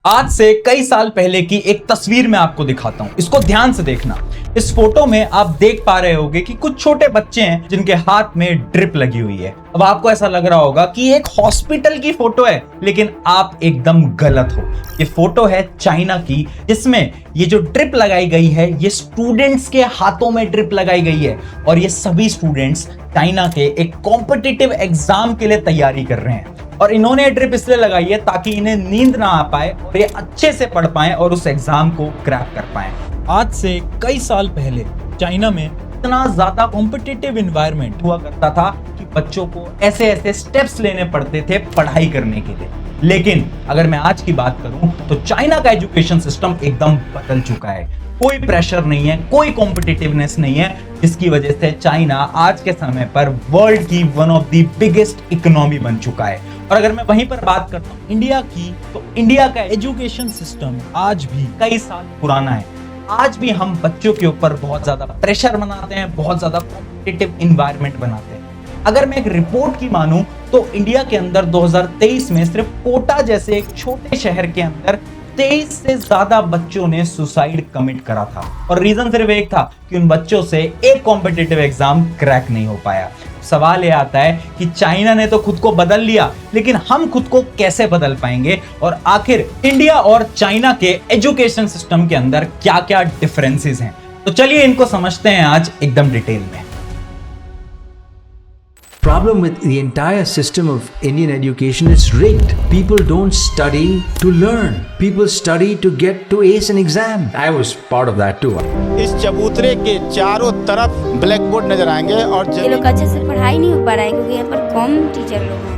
आज से कई साल पहले की एक तस्वीर मैं आपको दिखाता हूं। इसको ध्यान से देखना। इस फोटो में आप देख पा रहे होंगे कि कुछ छोटे बच्चे हैं जिनके हाथ में ड्रिप लगी हुई है। अब आपको ऐसा लग रहा होगा कि एक हॉस्पिटल की फोटो है, लेकिन आप एकदम गलत हो। ये फोटो है चाइना की, जिसमें ये जो ड्रिप लगाई गई है ये स्टूडेंट्स के हाथों में ड्रिप लगाई गई है और ये सभी स्टूडेंट्स चाइना के एक कॉम्पिटिटिव एग्जाम के लिए तैयारी कर रहे हैं। और इन्होंने ड्रिप इसलिए लगाई है ताकि इन्हें नींद ना आ पाए और ये अच्छे से पढ़ पाएं और उस एग्जाम को क्रैक कर पाएं। आज से कई साल पहले चाइना में इतना ज्यादा कॉम्पिटिटिव एनवायरनमेंट हुआ करता था कि बच्चों को ऐसे ऐसे स्टेप्स लेने पड़ते थे पढ़ाई करने के लिए। लेकिन अगर मैं आज की बात करूं तो चाइना का एजुकेशन सिस्टम एकदम बदल चुका है। कोई प्रेशर नहीं है, कोई कॉम्पिटिटिवनेस नहीं है, जिसकी वजह से चाइना आज के समय पर वर्ल्ड की one of the biggest economy बन चुका है। और अगर मैं वहीं पर बात करता हूँ इंडिया की, तो इंडिया का एजुकेशन सिस्टम आज भी कई साल पुराना है। आज भी हम बच्चों के ऊपर बहुत ज्यादा प्रेशर बनाते हैं, बहुत ज्यादा कॉम्पिटिटिव एनवायरनमेंट बनाते हैं। अगर मैं एक रिपोर्ट की मानूं तो इंडिया के अंदर 2023 में सिर्फ कोटा जैसे एक छोटे शहर के अंदर 23 से ज्यादा बच्चों ने सुसाइड कमिट करा था। और रीजन सिर्फ एक था कि उन बच्चों से एक कॉम्पिटिटिव एग्जाम क्रैक नहीं हो पाया। सवाल ये आता है कि चाइना ने तो खुद को बदल लिया, लेकिन हम खुद को कैसे बदल पाएंगे? और आखिर इंडिया और चाइना के एजुकेशन सिस्टम के अंदर क्या क्या डिफरेंसेस हैं? तो चलिए इनको समझते हैं आज एकदम डिटेल में। Problem with the entire system of Indian education is rigged. People don't study to learn. People study to get to ace an exam. I was part of that too. इस चबूतरे के चारों तरफ ब्लैक बोर्ड नजर आएंगे और ये लोग अच्छे से पढ़ाई नहीं हो पा रहा है क्योंकि यहाँ पर कम टीचर लोग हैं।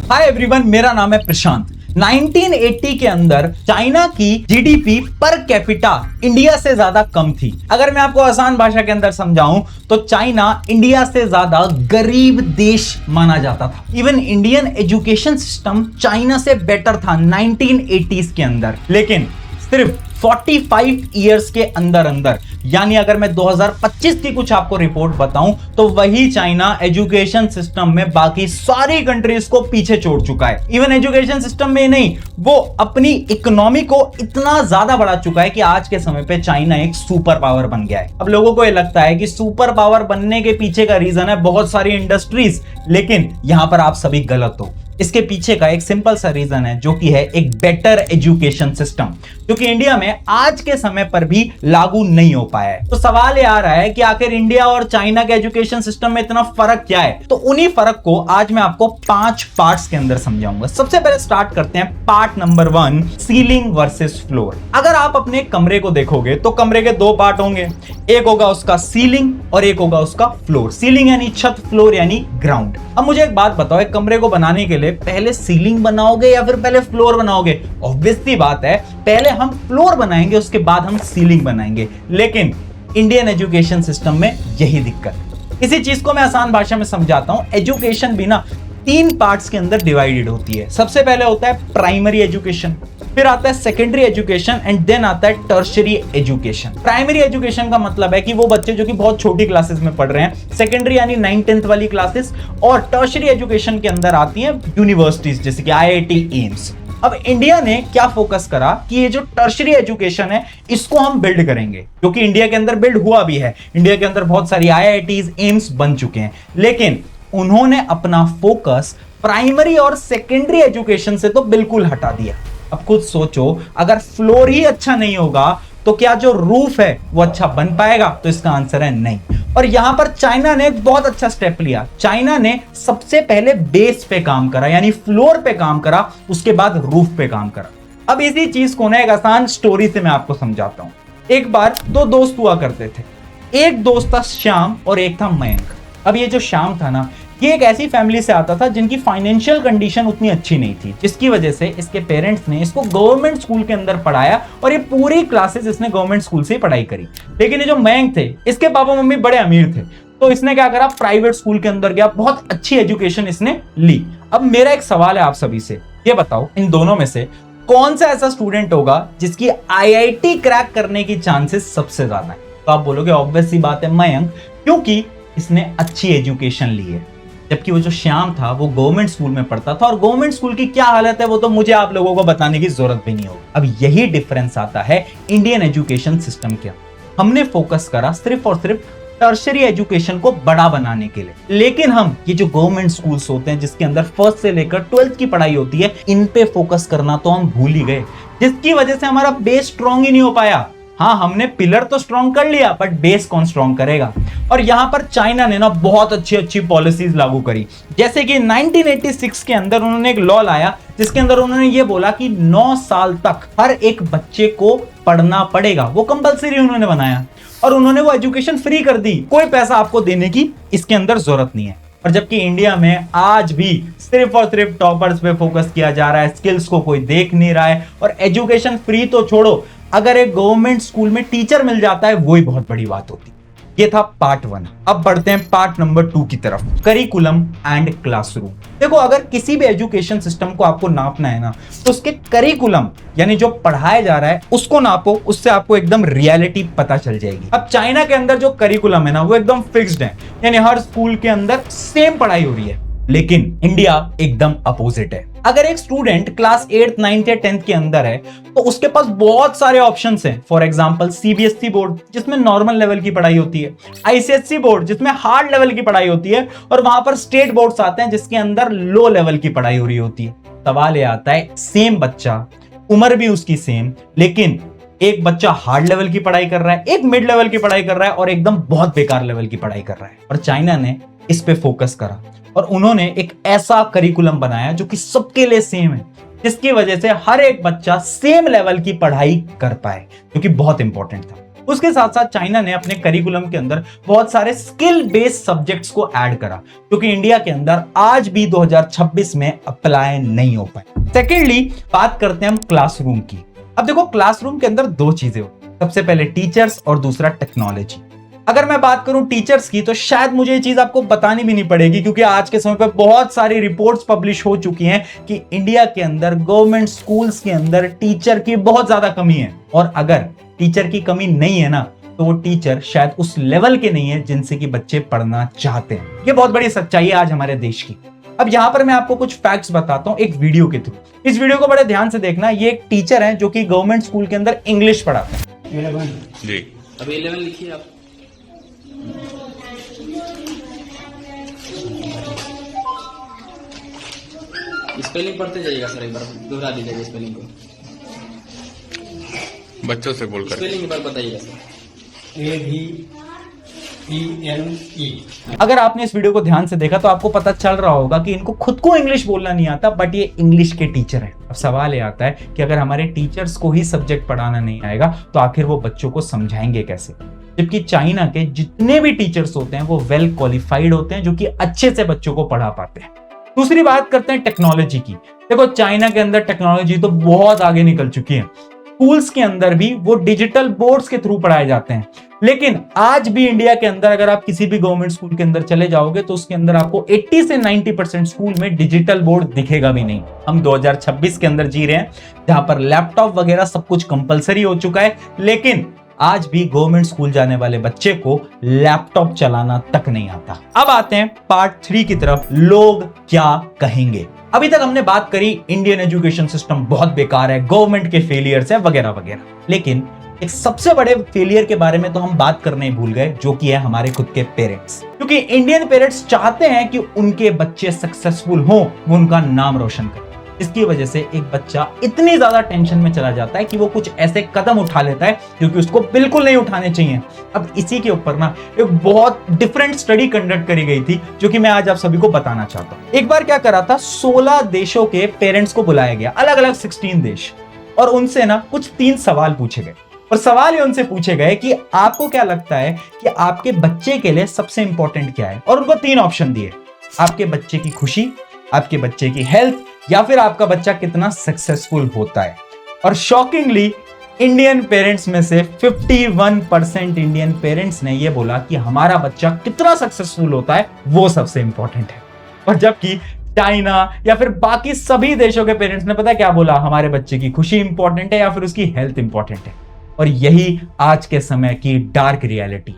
हाय एवरीवन, मेरा नाम है प्रशांत। 1980 के अंदर चाइना की जीडीपी पर कैपिटा इंडिया से ज्यादा कम थी। अगर मैं आपको आसान भाषा के अंदर समझाऊं तो चाइना इंडिया से ज्यादा गरीब देश माना जाता था। Even Indian education system China से बेटर था 1980s के अंदर। लेकिन सिर्फ 45 इयर्स के अंदर अंदर, यानी अगर मैं 2025 की कुछ आपको रिपोर्ट बताऊं तो वही चाइना एजुकेशन सिस्टम में बाकी सारी कंट्रीज को पीछे छोड़ चुका है। इवन एजुकेशन सिस्टम में नहीं, वो अपनी इकोनॉमी को इतना ज्यादा बढ़ा चुका है कि आज के समय पे चाइना एक सुपर पावर बन गया है। अब लोगों को ये लगता है कि सुपर पावर बनने के पीछे का रीजन है बहुत सारी इंडस्ट्रीज, लेकिन यहां पर आप सभी गलत हो। इसके पीछे का एक सिंपल सा रीजन है, जो कि है एक बेटर एजुकेशन सिस्टम, जो कि इंडिया में आज के समय पर भी लागू नहीं हो पाया है। तो सवाल ये आ रहा है कि आखिर इंडिया और चाइना के एजुकेशन सिस्टम में इतना फर्क क्या है? तो उन्हीं फर्क को आज मैं आपको 5 पार्ट्स के अंदर समझाऊंगा। सबसे पहले स्टार्ट करते हैं part number 1, ceiling versus floor. अगर आप अपने कमरे को देखोगे तो कमरे के 2 पार्ट होंगे, एक होगा उसका सीलिंग और एक होगा उसका फ्लोर। सीलिंग यानी छत, फ्लोर यानी ग्राउंड। अब मुझे एक बात बताओ, एक कमरे को बनाने के लिए पहले सीलिंग बनाओगे या फिर पहले फ्लोर बनाओगे? ऑब्वियस सी बात है, पहले हम फ्लोर बनाएंगे, उसके बाद हम सीलिंग बनाएंगे। लेकिन इंडियन एजुकेशन सिस्टम में यही दिक्कत है। इसी चीज को मैं आसान भाषा में समझाता हूं। एजुकेशन भी ना 3 पार्ट्स के अंदर डिवाइडेड होती है। सबसे पहले होता है प्राइमरी एजुकेशन, फिर आता है सेकेंडरी एजुकेशन एंड देन आता है टर्शियरी एजुकेशन। प्राइमरी एजुकेशन का मतलब है कि वो बच्चे जो कि बहुत छोटी क्लासेस में पढ़ रहे हैं, सेकेंडरी यानी 9th-10th वाली क्लासेस, और टर्शियरी एजुकेशन के अंदर आती हैं यूनिवर्सिटीज जैसे कि IIT, एम्स। अब इंडिया ने क्या फोकस करा कि ये जो टर्शियरी एजुकेशन है इसको हम बिल्ड करेंगे, क्योंकि इंडिया के अंदर बिल्ड हुआ भी है। इंडिया के अंदर बहुत सारी IITs, एम्स बन चुके हैं, लेकिन उन्होंने अपना फोकस प्राइमरी और सेकेंडरी एजुकेशन से तो बिल्कुल हटा दिया। अब खुद सोचो, अगर फ्लोर ही अच्छा नहीं होगा तो क्या जो रूफ है वो अच्छा बन पाएगा? तो इसका आंसर है नहीं। और यहां पर चाइना ने एक बहुत अच्छा स्टेप लिया। चाइना ने सबसे पहले बेस पे काम करा, यानी फ्लोर पे काम करा, उसके बाद रूफ पे काम करा। अब इसी चीज को ना एक आसान स्टोरी से मैं आपको समझाता हूं। एक बार 2 दोस्त हुआ करते थे। एक दोस्त था श्याम और एक था मयंक। अब ये जो श्याम था ना, ये एक ऐसी फैमिली से आता था जिनकी फाइनेंशियल कंडीशन उतनी अच्छी नहीं थी, जिसकी वजह से इसके पेरेंट्स ने इसको गवर्नमेंट स्कूल के अंदर पढ़ाया और ये पूरी क्लासेस इसने गवर्नमेंट स्कूल से ही पढ़ाई करी। लेकिन ये जो मयंक थे, इसके पापा मम्मी बड़े अमीर थे, तो इसने क्या करा, प्राइवेट स्कूल के अंदर गया, बहुत अच्छी एजुकेशन इसने ली। अब मेरा एक सवाल है आप सभी से, ये बताओ इन दोनों में से कौन सा ऐसा स्टूडेंट होगा जिसकी IIT क्रैक करने की चांसेस सबसे ज्यादा है? तो आप बोलोगे ऑब्वियस सी बात है मयंक, क्योंकि इसने अच्छी एजुकेशन ली है। जबकि वो जो श्याम था वो गवर्नमेंट स्कूल में पढ़ता था, और गवर्नमेंट स्कूल की क्या हालत है वो तो मुझे आप लोगों को बताने की जरूरत भी नहीं होगी। अब यही डिफरेंस आता है इंडियन एजुकेशन सिस्टम के। हमने फोकस करा सिर्फ और सिर्फ टर्शरी एजुकेशन को बड़ा बनाने के लिए, लेकिन हम ये जो गवर्नमेंट स्कूल्स होते हैं जिसके अंदर फर्स्ट से लेकर 12th की पढ़ाई होती है, इन पे फोकस करना तो हम भूल ही गए, जिसकी वजह से हमारा बेस स्ट्रॉन्ग ही नहीं हो पाया। हाँ, हमने पिलर तो स्ट्रॉन्ग कर लिया, बट बेस कौन स्ट्रॉन्ग करेगा। और यहां पर चाइना ने ना बहुत अच्छी अच्छी पॉलिसीज लागू करी, जैसे कि 1986 के अंदर उन्होंने एक लॉ लाया जिसके अंदर उन्होंने ये बोला कि 9 साल तक हर एक बच्चे को पढ़ना पड़ेगा। वो कंपलसरी उन्होंने बनाया और उन्होंने वो एजुकेशन फ्री कर दी, कोई पैसा आपको देने की इसके अंदर जरूरत नहीं है। और जबकि इंडिया में आज भी सिर्फ और सिर्फ टॉपर्स पे फोकस किया जा रहा है, स्किल्स को कोई देख नहीं रहा है। और एजुकेशन फ्री तो छोड़ो, अगर एक गवर्नमेंट स्कूल में टीचर मिल जाता है वो ही बहुत बड़ी बात होती है। ये था पार्ट 1। अब बढ़ते हैं पार्ट नंबर 2 की तरफ, करिकुलम एंड क्लासरूम। देखो, अगर किसी भी एजुकेशन सिस्टम को आपको नापना है ना, तो उसके करिकुलम यानी जो पढ़ाया जा रहा है उसको नापो, उससे आपको एकदम रियलिटी पता चल जाएगी। अब चाइना के अंदर जो करिकुलम है ना वो एकदम फिक्स्ड है, यानी हर स्कूल के अंदर सेम पढ़ाई हो रही है। लेकिन इंडिया एकदम अपोजिट है। अगर एक स्टूडेंट क्लास 8th 9th या 10th के अंदर है तो उसके पास बहुत सारे ऑप्शंस हैं। फॉर एग्जांपल सीबीएसई बोर्ड जिसमें नॉर्मल लेवल की पढ़ाई होती है, आईसीएसई बोर्ड जिसमें हार्ड लेवल की पढ़ाई होती है, और वहां पर स्टेट बोर्ड्स आते हैं जिसके अंदर लो लेवल की पढ़ाई हो रही होती है। सवाल ये आता है, सेम बच्चा, उम्र भी उसकी सेम, लेकिन एक बच्चा हार्ड लेवल की पढ़ाई कर रहा है, एक मिड लेवल की पढ़ाई कर रहा है, और एकदम बहुत बेकार लेवल की पढ़ाई कर रहा है। और चाइना ने इस पे फोकस करा और उन्होंने एक ऐसा करिकुलम बनाया जो कि सबके लिए सेम है, जिसकी वजह से हर एक बच्चा सेम लेवल की पढ़ाई कर पाए, जो कि बहुत इंपॉर्टेंट था। उसके साथ साथ चाइना ने अपने करिकुलम के अंदर बहुत सारे स्किल बेस्ड सब्जेक्ट्स को ऐड करा, जो कि इंडिया के अंदर आज भी 2026 में अप्लाई नहीं हो पाए। सेकेंडली, बात करते हैं हम क्लासरूम की। अब देखो, क्लासरूम के अंदर 2 चीजें होती हैं, सबसे पहले टीचर्स और दूसरा टेक्नोलॉजी। अगर मैं बात करूं टीचर्स की तो शायद मुझे ये चीज आपको बतानी भी नहीं पड़ेगी, क्योंकि आज के समय पर बहुत सारी रिपोर्ट्स पब्लिश हो चुकी हैं कि इंडिया के अंदर गवर्नमेंट स्कूल्स के अंदर टीचर की बहुत ज्यादा कमी है। और अगर टीचर की कमी नहीं है ना, तो वो टीचर शायद उस लेवल के नहीं है जिनसे कि बच्चे पढ़ना चाहते हैं। ये बहुत बड़ी सच्चाई है आज हमारे देश की। अब यहाँ पर मैं आपको कुछ फैक्ट्स बताता हूँ एक वीडियो के थ्रू। इस वीडियो को बड़े ध्यान से देखना। ये एक टीचर है जो कि गवर्नमेंट स्कूल के अंदर इंग्लिश पढ़ाते हैं। 11 जी अब 11 लिखिए आप। स्पेलिंग पढ़ते जाइएगा सर, एक बार दोहरा दीजिएगा स्पेलिंग को। बच्चों से बोलकर स्पेलिंग एक बार बताइएगा सर। AVENE। अगर आपने इस वीडियो को ध्यान से देखा तो आपको पता चल रहा होगा कि इनको खुद को इंग्लिश बोलना नहीं आता, बट ये इंग्लिश के टीचर हैं। अब सवाल ये आता है कि अगर हमारे टीचर्स को ही सब्जेक्ट पढ़ाना नहीं आएगा तो आखिर वो बच्चों को समझाएंगे कैसे। जबकि चाइना के जितने भी टीचर्स होते हैं वो वेल क्वालिफाइड होते हैं, जो कि अच्छे से बच्चों को पढ़ा पाते हैं। दूसरी बात करते हैं टेक्नोलॉजी की। देखो, चाइना के अंदर टेक्नोलॉजी तो बहुत आगे निकल चुकी है। स्कूल्स के अंदर भी वो डिजिटल बोर्ड्स के थ्रू पढ़ाए जाते हैं, लेकिन आज भी इंडिया के अंदर अगर आप किसी भी गवर्नमेंट स्कूल के अंदर चले जाओगे तो उसके अंदर आपको 80 से 90% स्कूल में डिजिटल बोर्ड दिखेगा भी नहीं। हम 2026 के अंदर जी रहे हैं जहां पर लैपटॉप वगैरह सब कुछ कंपलसरी हो चुका है, लेकिन आज भी गवर्नमेंट स्कूल जाने वाले बच्चे को लैपटॉप चलाना तक नहीं आता। अब आते हैं पार्ट 3 की तरफ, लोग क्या कहेंगे। अभी तक हमने बात करी इंडियन एजुकेशन सिस्टम बहुत बेकार है, गवर्नमेंट के फेलियर्स है वगैरह वगैरह, लेकिन एक सबसे बड़े फेलियर के बारे में तो हम बात करने ही भूल गए, जो कि है हमारे खुद के पेरेंट्स। क्योंकि इंडियन पेरेंट्स चाहते हैं कि उनके बच्चे सक्सेसफुल हों, वो उनका नाम रोशन करें। इसकी वजह से एक बच्चा इतनी ज्यादा टेंशन में चला जाता है कि वो कुछ ऐसे कदम उठा लेता है जो कि उसको बिल्कुल नहीं उठाने चाहिए। अब इसी के ऊपर ना एक बहुत डिफरेंट स्टडी कंडक्ट करी गई थी, जो कि मैं आज आप सभी को बताना चाहता हूँ। एक बार क्या करा था, 16 देशों के पेरेंट्स को बुलाया गया, अलग अलग 16 देश, और उनसे ना कुछ 3 सवाल पूछे गए। और सवाल ये उनसे पूछे गए कि आपको क्या लगता है कि आपके बच्चे के लिए सबसे इंपॉर्टेंट क्या है, और उनको 3 ऑप्शन दिए, आपके बच्चे की खुशी, आपके बच्चे की हेल्थ, या फिर आपका बच्चा कितना सक्सेसफुल होता है। और शॉकिंगली इंडियन पेरेंट्स में से 51% इंडियन पेरेंट्स ने यह बोला कि हमारा बच्चा कितना सक्सेसफुल होता है वो सबसे इंपॉर्टेंट है। और जबकि चाइना या फिर बाकी सभी देशों के पेरेंट्स ने पता क्या बोला, हमारे बच्चे की खुशी इंपॉर्टेंट है या फिर उसकी हेल्थ इंपॉर्टेंट है। और यही आज के समय की डार्क रियलिटी।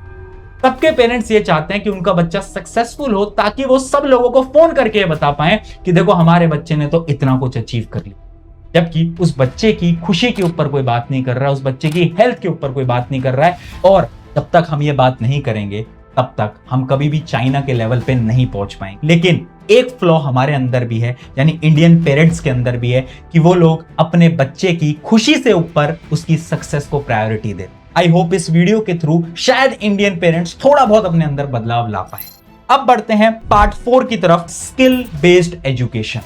सबके पेरेंट्स ये चाहते हैं कि उनका बच्चा सक्सेसफुल हो, ताकि वो सब लोगों को फोन करके ये बता पाए कि देखो हमारे बच्चे ने तो इतना कुछ अचीव कर लिया। जबकि उस बच्चे की खुशी के ऊपर कोई बात नहीं कर रहा है, उस बच्चे की हेल्थ के ऊपर कोई बात नहीं कर रहा है। और जब तक हम ये बात नहीं करेंगे तब तक हम कभी भी चाइना के लेवल पे नहीं पहुंच पाएंगे। लेकिन एक फ्लॉ हमारे अंदर भी है, यानी इंडियन पेरेंट्स के अंदर भी है, कि वो लोग अपने बच्चे की खुशी से ऊपर उसकी सक्सेस को प्रायोरिटी देते। आई होप इस वीडियो के थ्रू शायद इंडियन पेरेंट्स थोड़ा बहुत अपने अंदर बदलाव ला पाए। अब बढ़ते हैं पार्ट 4 की तरफ, स्किल बेस्ड एजुकेशन।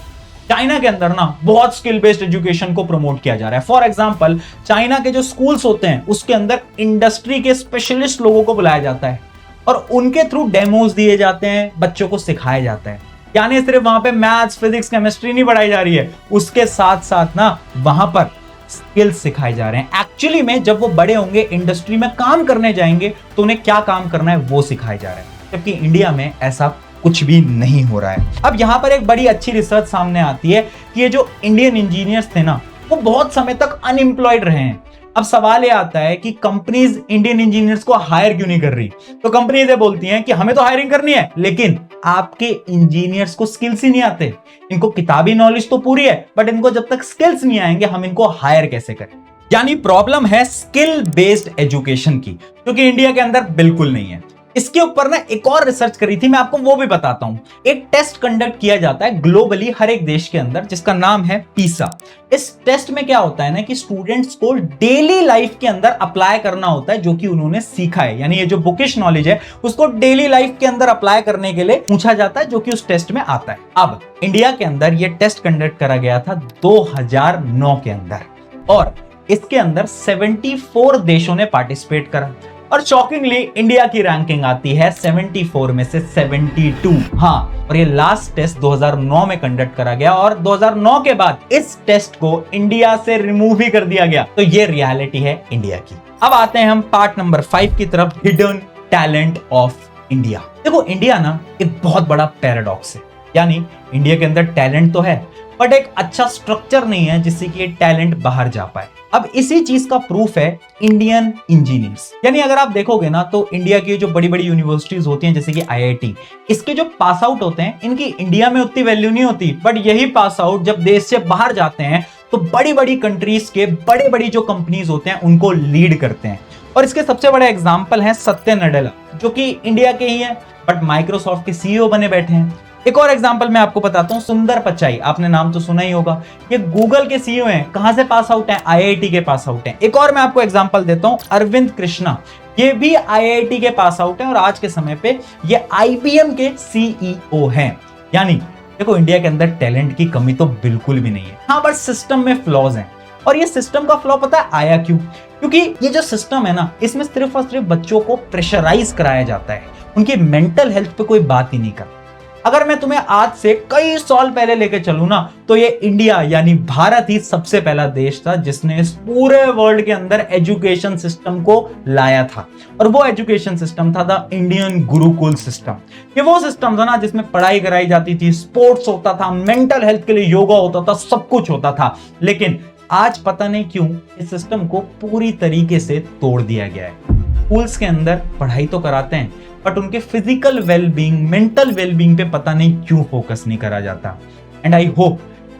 चाइना के अंदर ना बहुत स्किल बेस्ड एजुकेशन को प्रमोट किया जा रहा है। फॉर एग्जांपल, चाइना के जो स्कूल्स होते हैं उसके अंदर इंडस्ट्री के स्पेशलिस्ट लोगों को बुलाया जाता है और उनके थ्रू डेमोज दिए जाते हैं, बच्चों को सिखाया जाता है। यानी सिर्फ वहां पे मैथ्स, फिजिक्स, केमिस्ट्री नहीं पढ़ाई जा रही है, उसके साथ साथ ना वहां पर स्किल्स सिखाए जा रहे हैं। एक्चुअली में जब वो बड़े होंगे, इंडस्ट्री में काम करने जाएंगे, तो उन्हें क्या काम करना है वो सिखाया जा रहा है। जबकि इंडिया में ऐसा कुछ भी नहीं हो रहा है। अब यहां पर एक बड़ी अच्छी रिसर्च सामने आती है कि ये जो इंडियन इंजीनियर्स थे ना, वो बहुत समय तक अनएम्प्लॉयड रहे हैं। अब सवाल ये आता है कि कंपनीज इंडियन इंजीनियर्स को हायर क्यों नहीं कर रही? तो कंपनीज ये बोलती हैं कि हमें तो हायरिंग करनी है, लेकिन आपके इंजीनियर्स को स्किल्स ही नहीं आते। इनको किताबी नॉलेज तो पूरी है, बट इनको जब तक स्किल्स नहीं आएंगे, हम इनको हायर कैसे करें? यानी प्रॉब्लम है स्किल बेस्ड एजुकेशन की, जो कि इंडिया के अंदर बिल्कुल नहीं है। इसके ऊपर ना एक और रिसर्च करी थी, मैं आपको वो भी बताता हूं। एक टेस्ट कंडक्ट किया जाता है ग्लोबली हर एक देश के अंदर, जिसका नाम है पीसा। इस टेस्ट में क्या होता है ना कि स्टूडेंट्स को डेली लाइफ के अंदर अप्लाई करना होता है जो कि उन्होंने सीखा है, यानी ये जो बुकिश नॉलेज है उसको डेली लाइफ के अंदर अप्लाई करने के लिए पूछा जाता है, जो कि उस टेस्ट में आता है। अब इंडिया के अंदर ये टेस्ट कंडक्ट करा गया था 2009 के अंदर, और इसके अंदर 74 देशों ने पार्टिसिपेट करा, और शॉकिंगली इंडिया की रैंकिंग आती है 74 में से 72। हाँ, और ये लास्ट टेस्ट 2009 में कंडक्ट करा गया, और 2009 के बाद इस टेस्ट को इंडिया से रिमूव ही कर दिया गया। तो ये रियलिटी है इंडिया की। अब आते हैं हम पार्ट नंबर 5 की तरफ, हिडन टैलेंट ऑफ इंडिया। देखो, इंडिया ना एक बहुत बड़ा पैराडॉक्स है, यानी इंडिया के अंदर टैलेंट तो है, बट एक अच्छा स्ट्रक्चर नहीं है जिससे कि ये टैलेंट बाहर जा पाए। अब इसी चीज का प्रूफ है इंडियन इंजीनियर्स। यानी अगर आप देखोगे ना, तो इंडिया की जो बड़ी बड़ी यूनिवर्सिटीज होती हैं, जैसे कि IIT, इसके जो पास आउट होते हैं, इनकी इंडिया में उतनी वैल्यू नहीं होती, बट यही पास आउट जब देश से बाहर जाते हैं तो बड़ी बड़ी कंट्रीज के बड़े बड़ी जो कंपनीज होते हैं उनको लीड करते हैं। और इसके सबसे बड़े एग्जाम्पल है सत्य नडेला, जो कि इंडिया के ही है, बट माइक्रोसॉफ्ट के CEO बने बैठे हैं। एक और एग्जांपल मैं आपको बताता हूं, सुंदर पिचाई, आपने नाम तो सुना ही होगा, ये गूगल के CEO हैं। कहां से पास आउट हैं? IIT के पास आउट हैं। एक और मैं आपको एग्जांपल देता हूं, अरविंद कृष्णा, ये भी IIT के पास आउट हैं, और आज के समय पे ये IBM के CEO हैं। यानी देखो, इंडिया के अंदर टैलेंट की कमी तो बिल्कुल भी नहीं है। हाँ, बट सिस्टम में फ्लॉज हैं, और ये सिस्टम का फ्लॉ पता है आया क्यों? क्योंकि ये जो सिस्टम है ना, इसमें सिर्फ और सिर्फ बच्चों को प्रेशराइज कराया जाता है, उनकी मेंटल हेल्थ पे कोई बात ही नहीं करता। अगर मैं तुम्हें आज से कई साल पहले लेके चलूं ना, तो ये इंडिया यानी भारत ही सबसे पहला देश था जिसने इस पूरे वर्ल्ड के अंदर एजुकेशन सिस्टम को लाया था। और वो एजुकेशन सिस्टम था द इंडियन गुरुकुल सिस्टम। ये वो सिस्टम था ना जिसमें पढ़ाई कराई जाती थी, स्पोर्ट्स होता था, मेंटल हेल्थ के लिए योगा होता था, सब कुछ होता था। लेकिन आज पता नहीं क्यों इस सिस्टम को पूरी तरीके से तोड़ दिया गया है। स्कूल्स के अंदर पढ़ाई तो कराते हैं, बट उनके फिजिकल वेलबींग, मेंटल वेलबींग पे पता नहीं क्यों फोकस नहीं करा जाता। एंड आई होप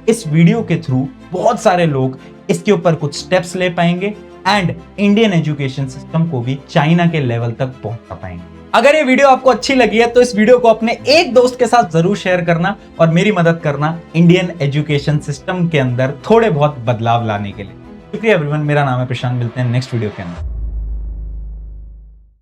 इस वीडियो के थ्रू बहुत सारे लोग इसके ऊपर कुछ स्टेप्स ले पाएंगे एंड इंडियन एजुकेशन सिस्टम को भी चाइना के लेवल तक पहुंचा पाएंगे। अगर ये वीडियो आपको अच्छी लगी है तो इस वीडियो को अपने एक दोस्त के साथ जरूर शेयर करना और मेरी मदद करना इंडियन एजुकेशन सिस्टम के अंदर थोड़े बहुत बदलाव लाने के लिए। शुक्रिया एवरीवन, मेरा नाम है प्रशांत, मिलते हैं नेक्स्ट वीडियो के अंदर।